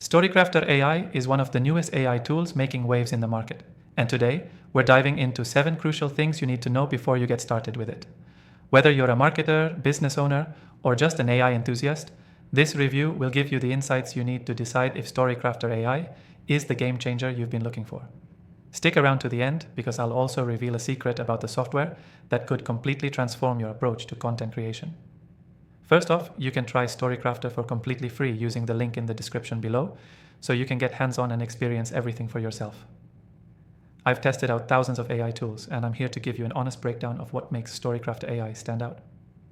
StoryCraftr AI is one of the newest AI tools making waves in the market. And today, we're diving into 7 crucial things you need to know before you get started with it. Whether you're a marketer, business owner, or just an AI enthusiast, this review will give you the insights you need to decide if StoryCraftr AI is the game changer you've been looking for. Stick around to the end because I'll also reveal a secret about the software that could completely transform your approach to content creation. First off, you can try StoryCraftr for completely free using the link in the description below, so you can get hands-on and experience everything for yourself. I've tested out thousands of AI tools, and I'm here to give you an honest breakdown of what makes StoryCraftr AI stand out.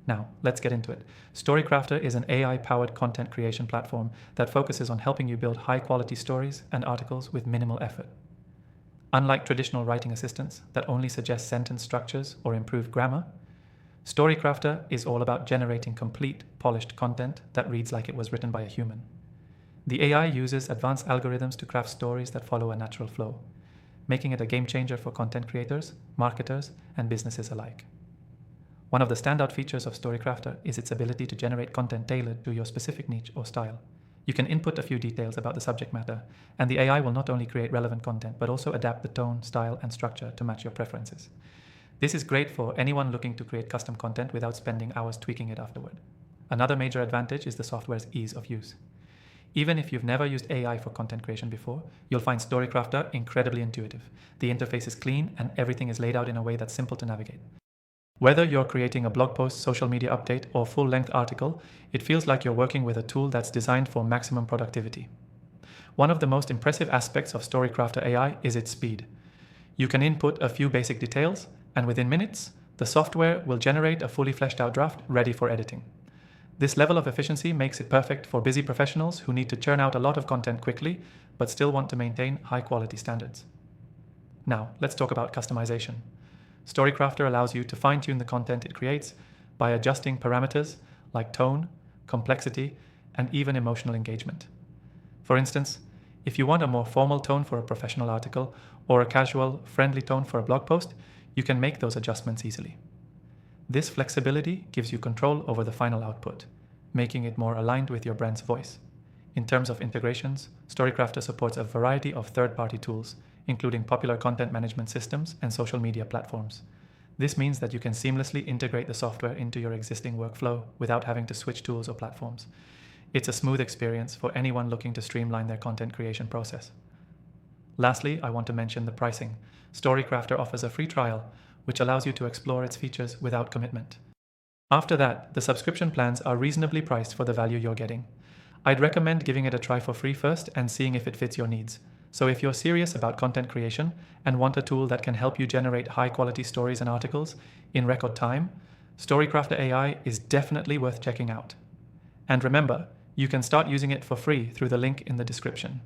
Now, let's get into it. StoryCraftr is an AI-powered content creation platform that focuses on helping you build high-quality stories and articles with minimal effort. Unlike traditional writing assistants that only suggest sentence structures or improve grammar, StoryCraftr is all about generating complete, polished content that reads like it was written by a human. The AI uses advanced algorithms to craft stories that follow a natural flow, making it a game changer for content creators, marketers, and businesses alike. One of the standout features of StoryCraftr is its ability to generate content tailored to your specific niche or style. You can input a few details about the subject matter, and the AI will not only create relevant content, but also adapt the tone, style, and structure to match your preferences. This is great for anyone looking to create custom content without spending hours tweaking it afterward. Another major advantage is the software's ease of use. Even if you've never used AI for content creation before, you'll find StoryCraftr incredibly intuitive. The interface is clean and everything is laid out in a way that's simple to navigate. Whether you're creating a blog post, social media update, or full-length article, it feels like you're working with a tool that's designed for maximum productivity. One of the most impressive aspects of StoryCraftr AI is its speed. You can input a few basic details, and within minutes, the software will generate a fully fleshed out draft ready for editing. This level of efficiency makes it perfect for busy professionals who need to churn out a lot of content quickly, but still want to maintain high quality standards. Now, let's talk about customization. StoryCraftr allows you to fine-tune the content it creates by adjusting parameters like tone, complexity, and even emotional engagement. For instance, if you want a more formal tone for a professional article or a casual, friendly tone for a blog post, you can make those adjustments easily. This flexibility gives you control over the final output, making it more aligned with your brand's voice. In terms of integrations, StoryCraftr supports a variety of third-party tools, including popular content management systems and social media platforms. This means that you can seamlessly integrate the software into your existing workflow without having to switch tools or platforms. It's a smooth experience for anyone looking to streamline their content creation process. Lastly, I want to mention the pricing. StoryCraftr offers a free trial, which allows you to explore its features without commitment. After that, the subscription plans are reasonably priced for the value you're getting. I'd recommend giving it a try for free first and seeing if it fits your needs. So if you're serious about content creation and want a tool that can help you generate high-quality stories and articles in record time, StoryCraftr AI is definitely worth checking out. And remember, you can start using it for free through the link in the description.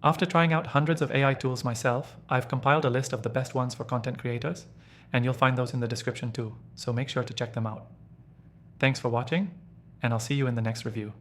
After trying out hundreds of AI tools myself, I've compiled a list of the best ones for content creators, and you'll find those in the description too, so make sure to check them out. Thanks for watching, and I'll see you in the next review.